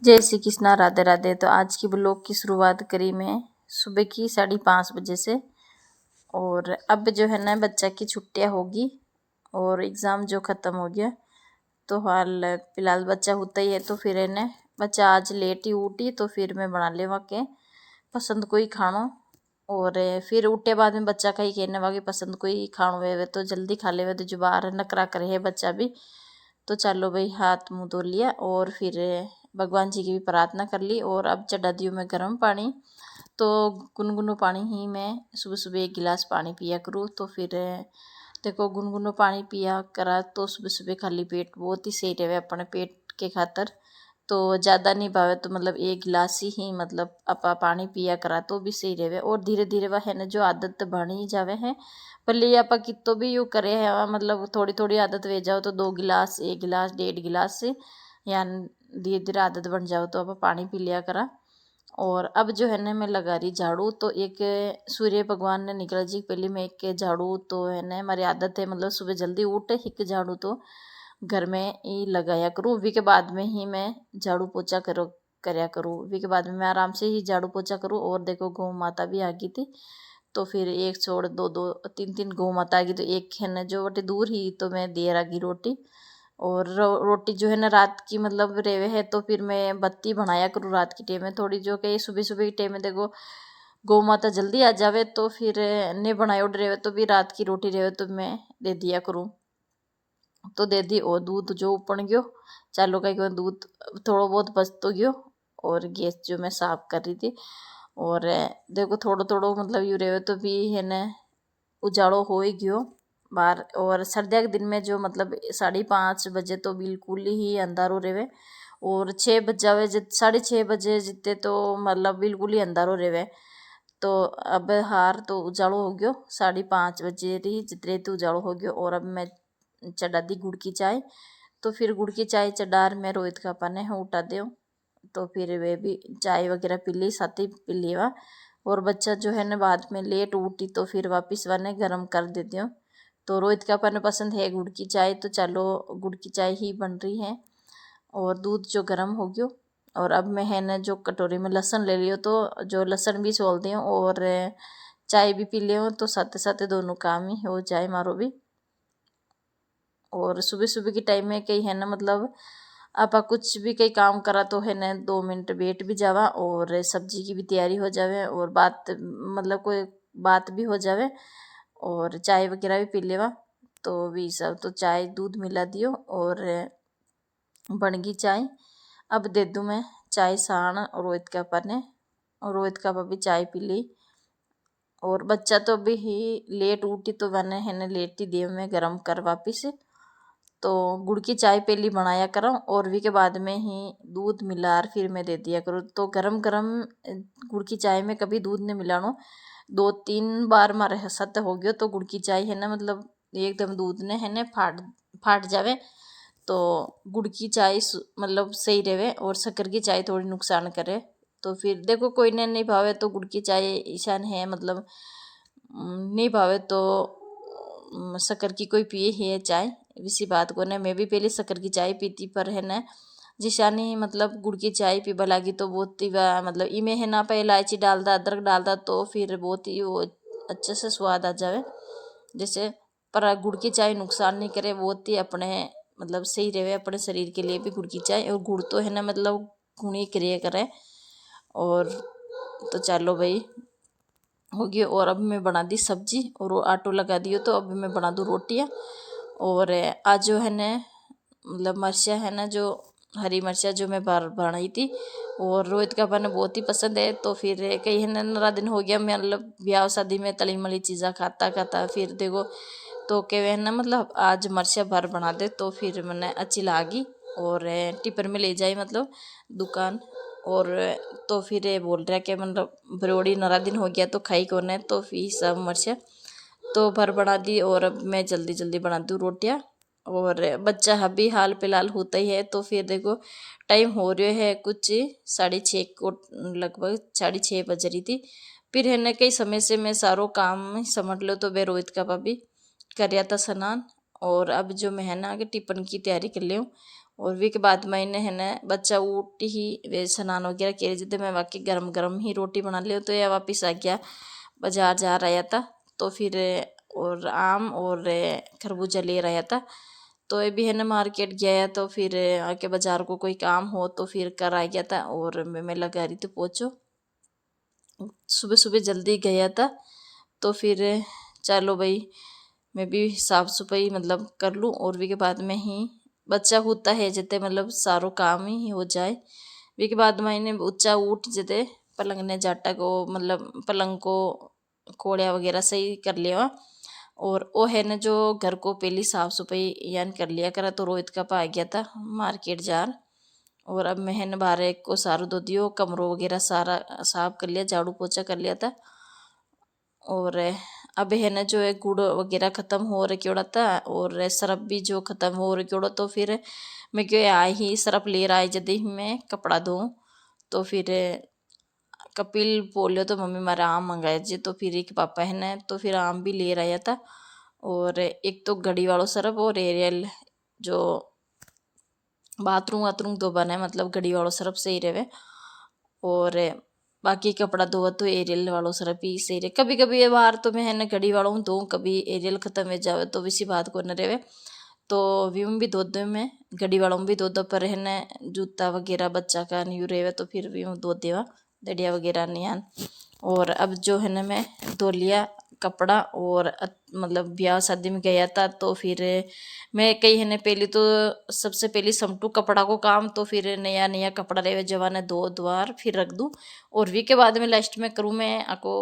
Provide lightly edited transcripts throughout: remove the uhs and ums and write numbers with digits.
जय श्री कृष्णा, राधे राधे। तो आज की ब्लॉग की शुरुआत करी मैं सुबह की 5:30 बजे से। और अब जो है ना बच्चा की छुट्टियां होगी और एग्ज़ाम जो ख़त्म हो गया, तो हाल फिलहाल बच्चा होता ही है। तो फिर है ना बच्चा आज लेट ही उठी, तो फिर मैं बना लेवा के पसंद कोई खानो। और फिर उठे बाद में बच्चा का ही कहने वागे पसंद कोई खानो वे तो जल्दी खा ले, तो जो बाहर नखरा करे है बच्चा भी। तो चलो भाई हाथ मुँह धो लिया और फिर भगवान जी की भी प्रार्थना कर ली। और अब चढ़ा दी हूँ मैं गर्म पानी। तो गुनगुनो पानी ही मैं सुबह सुबह 1 गिलास पानी पिया करूँ। तो फिर देखो गुनगुनो पानी पिया करा तो सुबह सुबह खाली पेट बहुत ही सही रहे अपने पेट के खातर। तो ज़्यादा नहीं भावे तो मतलब 1 गिलास ही मतलब अपा पानी पिया करा तो भी सही रहे। और धीरे धीरे वह है ना जो आदत बनी जावे है, भले आप कितो भी यू करे है मतलब थोड़ी थोड़ी आदत वे जाओ तो 2 गिलास 1 गिलास 1.5 गिलास से या धीरे धीरे आदत बन जाओ तो आप पानी पी लिया करा। और अब जो है ना मैं लगा रही झाड़ू। तो एक सूर्य भगवान ने निकला जी पहले मैं एक झाड़ू तो है ना हमारी आदत है मतलब सुबह जल्दी उठ एक झाड़ू तो घर में ही लगाया करूँ। वी के बाद में ही मैं झाड़ू पोछा करया करूँ। वी के बाद में मैं आराम से ही झाड़ू पोछा करूँ। और देखो गौ माता भी आ गई थी, तो फिर एक छोड़ दो दो तीन तीन गौ माता आ गई। तो एक है ना जो बटे दूर ही तो मैं देर आ गई रोटी। और रोटी जो है ना रात की मतलब रेवे है, तो फिर मैं बत्ती बनाया करूँ रात की टाइम में थोड़ी, जो कि सुबह सुबह की टाइम में देखो गौ माता जल्दी आ जावे तो फिर ने बनाए उड़ रहे तो भी रात की रोटी रहे तो मैं दे दिया करूँ। तो दे दी। और दूध जो उपन गयो चालो का दूध थोड़ा बहुत बच तो गयो। और गैस जो मैं साफ कर रही थी। और देखो थोड़ो थोड़ो मतलब यू रहे तो भी है न उजाड़ो हो ही गयो बाहर। और सर्दियों के दिन में जो मतलब 5:30 बजे तो बिल्कुल ही अंधारो रहे। और 6 बज जावे 6:30 बजे जितने तो मतलब बिल्कुल ही अंधारो रहे। तो अब हार तो उजाड़ो हो गयो 5:30 बजे रही जितने तो उजाड़ो हो गयो। और अब मैं चढ़ा दी गुड़ की चाय। तो फिर गुड़ की चाय चढ़ार मैं रोहित का पाने है उठा दो। तो फिर वे भी चाय वगैरह पी ली साथ ही पी लिया। और बच्चा जो है ना बाद में लेट उठी तो फिर वापस वाने गर्म कर देती हूँ। तो रोहित का पाने पसंद है गुड़ की चाय, तो चलो गुड़ की चाय ही बन रही है। और दूध जो गर्म हो गयो। और अब मैं है ना जो कटोरी में लहसुन ले लियो तो जो लहसुन भी छोल दी और चाय भी पी लियो, तो साथ साथ दोनों काम ही हो जाए मारो भी। और सुबह सुबह के टाइम में कहीं है ना मतलब आप कुछ भी कहीं काम करा तो है ना 2 मिनट वेट भी जावा और सब्जी की भी तैयारी हो जावे और बात मतलब कोई बात भी हो जावे और चाय वगैरह भी पी लेवा। तो भी सब तो चाय दूध मिला दियो और बन गई चाय। अब दे दूँ मैं चाय साण रोहित के पापा ने, और रोहित का पापा भी चाय पी ली। और बच्चा तो अभी ही लेट उठी तो मैंने है ना लेट ही दिए मैं गर्म कर वापिस। तो गुड़ की चाय पहली बनाया करूँ और वी के बाद में ही दूध मिलार फिर मैं दे दिया करूँ। तो गरम गरम गुड़ की चाय में कभी दूध नहीं मिलानो। 2-3 बार मारे सत्य हो गयो तो गुड़ की चाय है ना मतलब एकदम दूध ने है ना फाट जावे। तो गुड़ की चाय मतलब सही रहे और शक्कर की चाय थोड़ी नुकसान करे। तो फिर देखो कोई ने नहीं भावे तो गुड़ की चाय ईशान है मतलब नहीं भावे तो शक्कर की कोई पिए ही है चाय। इसी बात को ना मैं भी पहले शक्कर की चाय पीती पर है ना जिशानी मतलब गुड़ की चाय पीबा लगी तो बहुत ही मतलब इमें है ना पे इलायची डालता अदरक डालता तो फिर बहुत ही वो अच्छे से स्वाद आ जावे जैसे। पर गुड़ की चाय नुकसान नहीं करे, बहुत ही अपने मतलब सही रहे अपने शरीर के लिए भी गुड़ की चाय। और गुड़ तो है ना मतलब गुणी क्रिया करे। और तो चलो भाई हो गया। और अब मैं बना दी सब्जी और वो आटो लगा दियो तो अब मैं बना दूँ रोटियाँ। और आज जो है ना मतलब मिर्चा है ना जो हरी मिर्चा जो मैं बनाई थी और रोहित का बना बहुत ही पसंद है। तो फिर कई है ना 15 दिन हो गया मैं मतलब ब्याह शादी में तली मली चीज़ा खाता खाता फिर देखो तो के ना मतलब आज मिर्चा भर बना दे तो फिर मैंने अच्छी लागी और टिफिन में ले जाई मतलब दुकान। और तो फिर बोल रहा कि मतलब बरोड़ी 15 दिन हो गया तो खाई कौन है, तो फिर सब मिर्चा तो भर बना दी। और अब मैं जल्दी जल्दी बना दूँ रोटियाँ। और बच्चा अभी हाल फिलहाल होता ही है तो फिर देखो टाइम हो रहा है कुछ 6:30 को लगभग 6:30 बज रही थी। फिर है ना कई समय से मैं सारो काम समझ लो तो मैं रोहित का भाभी कर था स्नान। और अब जो मैं है ना आगे टिफिन की तैयारी कर ली हूँ। और वी के बाद मैंने है ना बच्चा उठी ही वे स्नान वगैरह किए जितने मैं वाकई गरम गरम ही रोटी बना लियो। तो यह वापस आ गया बाजार जा रहा था तो फिर और आम और खरबूजा ले रहा था। तो ये भी है ना मार्केट गया तो फिर आके बाजार को कोई काम हो तो फिर कर आ गया था। और मैं लगा रही थी पोछो, सुबह सुबह जल्दी गया था तो फिर चलो भाई मैं भी साफ सफाई मतलब कर लूँ। और वी के बाद में ही बच्चा होता है जते मतलब सारो काम ही हो जाए। वी के बाद मैंने ऊंचा उठ जते पलंग ने जाटा को मतलब पलंग को कोड़िया वगैरह सही कर लिया। और वो है ना जो घर को पहली साफ सफाई यान कर लिया करा। तो रोहित का पा गया था मार्केट जार। और अब मैं है ना बारह एक को सारू धो दियो, कमरों वगैरह सारा साफ कर लिया, झाड़ू पोछा कर लिया था। और अब है ना जो है गुड़ वगैरह ख़त्म हो रहा था और सरफ भी जो ख़त्म हो रहा। तो फिर मैं क्यों आई ही सरफ ले रहा है यदि मैं कपड़ा धोऊँ। तो फिर कपिल बोलियो तो मम्मी मारा आम मंगाए जी। तो फिर एक पापा है ना तो फिर आम भी ले रहा था। और एक तो घड़ी वालों सरफ और एरियल जो बाथरूम वाथरूम धो बना है मतलब घड़ी वालों सरफ सही रहे। और बाकी कपड़ा धोवा तो एरियल वालों सरफ ही सही रहे। कभी कभी ये बार तो मैं है ना घड़ी वालों धो, कभी एरियल ख़त्म हो जावे तो इसी बात को न रहे। तो व्यूम भी धो दो, मैं घड़ी वालों में भी धो दो, पर है ना जूता वगैरह बच्चा का नहीं रहे तो फिर व्यूम धो देवा दड़िया वगैरह नहीं आन। और अब जो है ना मैं धो लिया कपड़ा और मतलब ब्याह शादी में गया था। तो फिर मैं कही है ना पहले तो सबसे पहले समटू कपड़ा को काम। तो फिर नया नया कपड़ा रहे जवान दो द्वार फिर रख दूँ। और वी के बाद में लास्ट में करूँ मैं आपको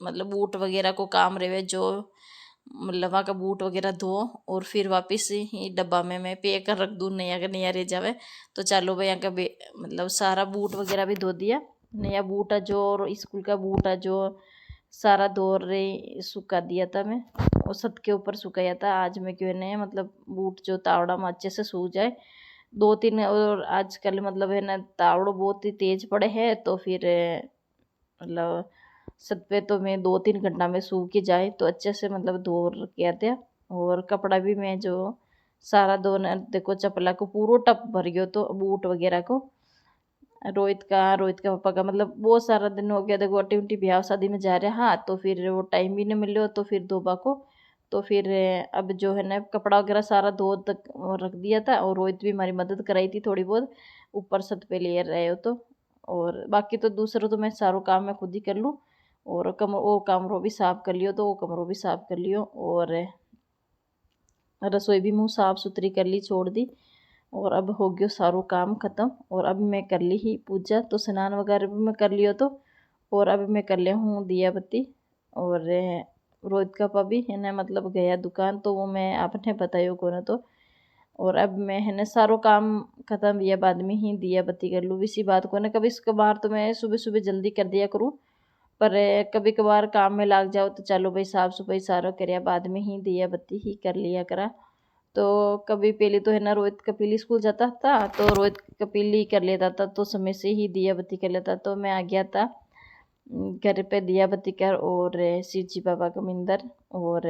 मतलब बूट वगैरह को काम रहे जो मतलब वहाँ का बूट वगैरह धो और फिर वापस ही डब्बा में मैं पे कर रख दूँ, नया का नया रह जावे। तो चलो भाई यहाँ का मतलब सारा बूट वगैरह भी धो दिया। नया बूट है जो और स्कूल का बूट है जो सारा धो रही सुखा दिया था मैं और छत के ऊपर सुखाया था। आज मैं क्यों नहीं मतलब बूट जो तावड़ा में अच्छे से सूख जाए दो तीन। और आजकल मतलब है ना तावड़ो बहुत ही तेज पड़े है तो फिर मतलब छत पे तो मैं 2-3 घंटा में सूख के जाए तो अच्छे से मतलब धो के आते। और कपड़ा भी मैं जो सारा धो देखो चपला को पूरा टप भर गयो तो बूट वगैरह को रोहित का पापा का मतलब बहुत सारा दिन हो गया देखो अटी उटी ब्याह शादी में जा रहा। हाँ तो फिर वो टाइम भी नहीं मिलो तो फिर धोबा को। तो फिर अब जो है ना कपड़ा वगैरह सारा धो तक रख दिया था। और रोहित भी हमारी मदद कराई थी थोड़ी बहुत ऊपर छत पे ले रहे हो तो। और बाकी तो दूसरों तो मैं सारो काम मैं खुद ही कर लूँ। और वो कमरों भी साफ कर लियो तो वो कमरों भी साफ कर लियो। और रसोई भी मुँह साफ सुथरी कर ली छोड़ दी। और अब हो गयो सारो काम ख़त्म। और अब मैं कर ली ही पूजा तो स्नान वगैरह भी मैं कर लियो तो। और अब मैं कर लिया हूँ दिया बत्ती। और रोहित का पापा भी है ना मतलब गया दुकान तो वो मैं आपने बतायो को ना तो। और अब मैं है ना सारो काम ख़त्म दिया बाद में ही दिया बत्ती कर लूँ इसी बात को ना। कभी कभार तो मैं सुबह सुबह जल्दी कर दिया करूँ पर कभी कभार काम में लाग जाओ तो चलो भाई साफ सफाई सारा करया बाद में ही दिया बत्ती ही कर लिया करा। तो कभी पहले तो है ना रोहित कपिल स्कूल जाता था तो रोहित कपिल ही कर लेता था तो समय से ही दिया बत्ती कर लेता। तो मैं आ गया था घर पे दिया बत्ती कर और शिव जी बाबा का मंदिर। और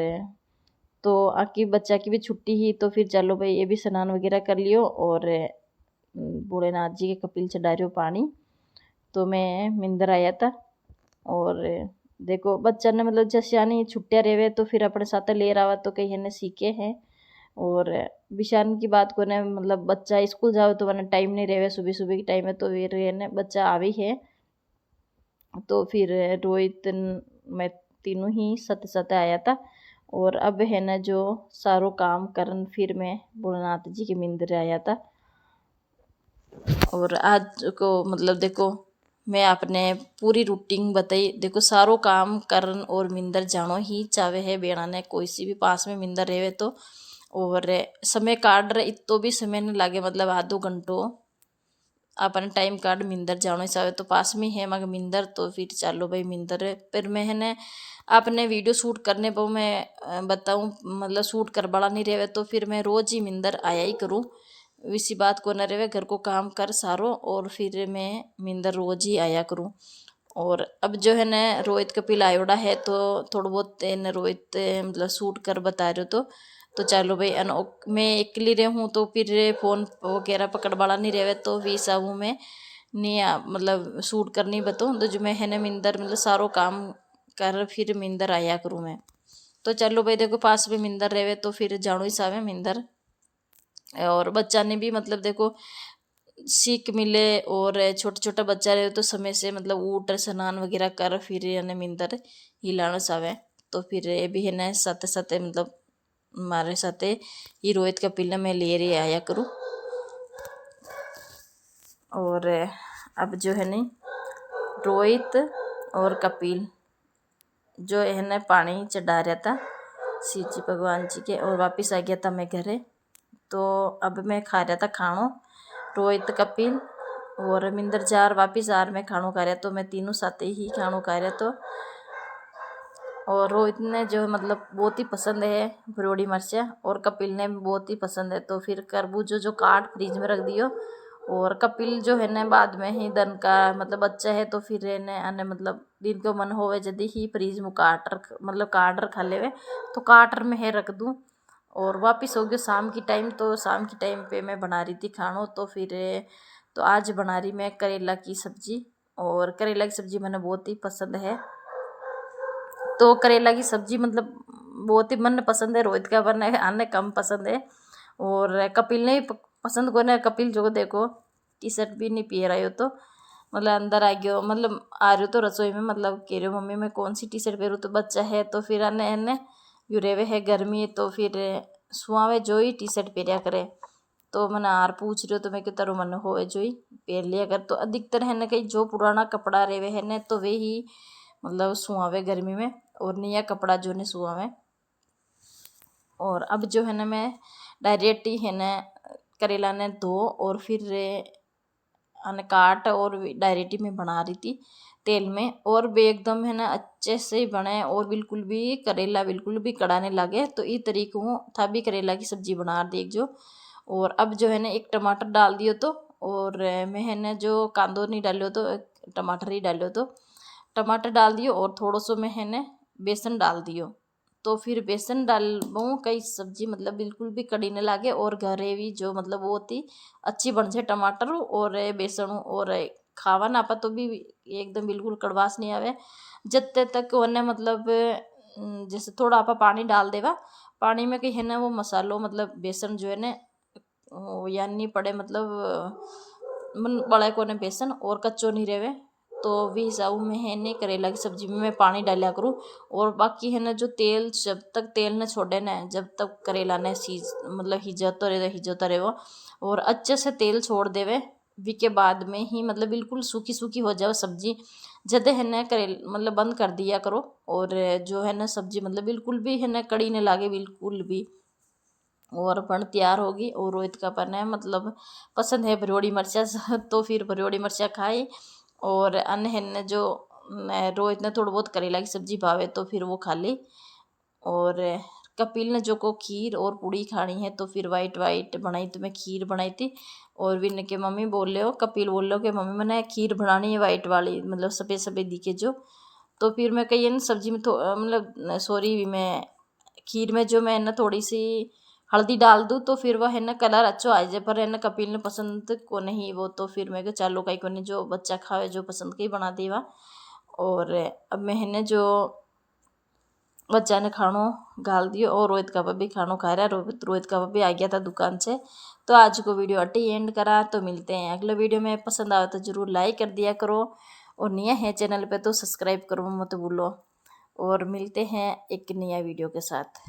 तो आकी बच्चा की भी छुट्टी ही तो फिर चलो भाई ये भी स्नान वगैरह कर लियो। और भोलेनाथ जी के कपिल चढ़ा रहे हो पानी। तो मैं मंदिर आया था। और देखो बच्चा ने मतलब जैसे यानी छुट्टियाँ रहे तो फिर अपने साथ ले रहा तो कहीं ने सीखे हैं। और विशान की बात को ना मतलब बच्चा स्कूल जाओ तो वरना टाइम नहीं रहे सुबह सुबह के टाइम है तो फिर ने बच्चा आवे है। तो फिर रोहित मैं तीनों ही सत सत आया था। और अब है ना जो सारो काम करन फिर मैं भोलेनाथ जी के मंदिर आया था। और आज को मतलब देखो मैं आपने पूरी रूटीन बताई। देखो सारो काम करन और मिंदर जानो ही चावे है बेड़ा ने कोई सी भी पास में मिंदर रहे तो। और समय काट रहे इतो भी समय नहीं लागे मतलब आधो घंटो अपन टाइम काट मिंदर जानो चाहे तो पास में है मगर मिंदर तो फिर चलो भाई मिंदर फिर मैं है ना आपने वीडियो शूट करने पर मैं बताऊँ मतलब शूट कर बड़ा नहीं रहे तो फिर मैं रोज़ ही मिंदर आया ही करूँ इसी बात को न रहे घर को काम कर सारो। और फिर मैं मिंदर रोज ही आया करूँ। और अब जो है ना रोहित कपिल आयोड़ा है तो थोड़ा बहुत न रोहित मतलब शूट कर बता रहे हो तो चलो भाई मैं अकेली रहूँ तो फिर फ़ोन वगैरह पकड़ वाला नहीं रहे तो भी साबू में नहीं मतलब शूट करनी बताऊँ तो जो मैं है ना मिंदर मतलब सारो काम कर फिर मिंदर आया करूँ मैं। तो चलो भाई देखो पास में मिंदर रहे तो फिर जानो ही सावे मिंदर। और बच्चा ने भी मतलब देखो सीख मिले और छोटा छोटा बच्चा रहे तो समय से मतलब ऊट स्नान वगैरह कर फिर यानी मिंदर हिलाना सावे। तो फिर ये भी है ना साथे साथे मतलब हमारे साथे ये रोहित का पिल्ला मैं ले रही आया करूँ। और अब जो है नहीं रोहित और कपिल जो है ना पानी चढ़ा रहा था शिव जी भगवान जी के और वापस आ गया था मैं घरे। तो अब मैं खा रहा था खानो रोहित कपिल और मिंदर जार वापिस आर में खानो खा रहा तो मैं तीनों साथ ही खानो खा रहा। तो और रोहित ने जो मतलब बहुत ही पसंद है भरोड़ी मिर्चा और कपिल ने बहुत ही पसंद है। तो फिर तरबूज जो काट फ्रिज में रख दियो। और कपिल जो है ना बाद में ही दिन का मतलब बच्चा है तो फिर ने मतलब दिन को मन होवे यदि ही फ्रिज में काट रखा लेवे तो काटर में है रख दूँ। और वापस हो गया शाम की टाइम तो शाम की टाइम पे मैं बना रही थी खानो। तो फिर तो आज बना रही मैं करेला की सब्जी और करेला की सब्जी मैंने बहुत ही पसंद है। तो करेला की सब्जी मतलब बहुत ही मन पसंद है रोहित का वरना अन्य कम पसंद है। और कपिल ने भी पसंद को ना कपिल जो देखो टी शर्ट भी नहीं पी रहा हो तो मतलब अंदर आ गयो मतलब आ रही हो तो रसोई में मतलब कह रहे हो मम्मी मैं कौन सी टी शर्ट पहनूँ तो बच्चा है तो फिर अन्य अन्य यूरेवे है गर्मी तो फिर सुहावे जो ही टी शर्ट पहरिया करे। तो मैंने आर पूछ रही हो तो मैं कि तारो मन हो जो ही पहन लिया कर। तो अधिकतर है ना कहीं जो पुराना कपड़ा रेवे है ना तो वे ही मतलब सुहावे गर्मी में और नया कपड़ा जो ने सुहावे। और अब जो है ना मैं डायरेक्ट ही है ना करेला ने धो और फिर काट और डायरेक्ट ही मैं बना रही थी तेल में और वे एकदम है ना अच्छे से ही बने और बिल्कुल भी करेला बिल्कुल भी कड़ाने लगे। तो ये तरीकों था भी करेला की सब्जी बना देख जो। और अब जो है ना एक टमाटर डाल दियो तो और मैं है ना जो कांदो नहीं डालियो तो टमाटर ही डालियो तो टमाटर डाल दियो और थोड़ा सो मैं है ना बेसन डाल दियो। तो फिर बेसन डालूँ कई सब्जी मतलब बिल्कुल भी कड़ी न लागे और घरे भी जो मतलब बहुत ही अच्छी बन जाए टमाटर और बेसन और खावा ना पा तो भी एकदम बिल्कुल कड़वास नहीं आवे जब तक उन्हें मतलब जैसे थोड़ा आपा पानी डाल देवा पानी में कहीं है ना वो मसालो मतलब बेसन जो है ना या नहीं पड़े मतलब मन बड़ा को ने बेसन और कच्चो नहीं रहे तो भी हिसाब में है नहीं करेला की सब्जी में मैं पानी डालिया करूँ। और बाकी है ना जो तेल जब तक तेल न छोड़े ना जब तक करेला ने सीज मतलब हिजतो रहे वो और अच्छे से तेल छोड़ देवे वी के बाद में ही मतलब बिल्कुल सूखी सूखी हो जाए सब्जी जब है ना करेल मतलब बंद कर दिया करो। और जो है ना सब्जी मतलब बिल्कुल भी है ना कड़ी नहीं लागे बिल्कुल भी और बन तैयार होगी। और रोहित का पन है मतलब पसंद है भरोड़ी मिर्चा तो फिर भरोड़ी मिर्चा खाई। और अन्य है न जो रोहित ने थोड़ा बहुत करेला की सब्जी भावे तो फिर वो खा ली। और कपिल ने जो को खीर और पूड़ी खानी है तो फिर वाइट वाइट बनाई तो मैं खीर बनाई थी। और विन के मम्मी बोल रहे हो कपिल बोल रहे हो कि मम्मी मैंने खीर बनानी है वाइट वाली मतलब सफ़ेद सफ़ेद दिखे जो। तो फिर मैं कही ना सब्जी में मतलब सॉरी मैं खीर में जो मैं ना थोड़ी सी हल्दी डाल दूँ तो फिर वह है ना कलर अच्छा आ जाए पर है ना कपिल ने पसंद को नहीं वो तो फिर मैं चलो कहीं को नहीं जो बच्चा खावे जो पसंद के ही बना देवा। और अब मैं है ना जो बच्चा ने खानो गाल दियो और रोहित का भी खानो खा रहा है रोहित का भी आ गया था दुकान से। तो आज को वीडियो अटी एंड करा तो मिलते हैं अगले वीडियो में पसंद आए तो ज़रूर लाइक कर दिया करो और नया है चैनल पे तो सब्सक्राइब करो मत भूलो। और मिलते हैं एक नया वीडियो के साथ।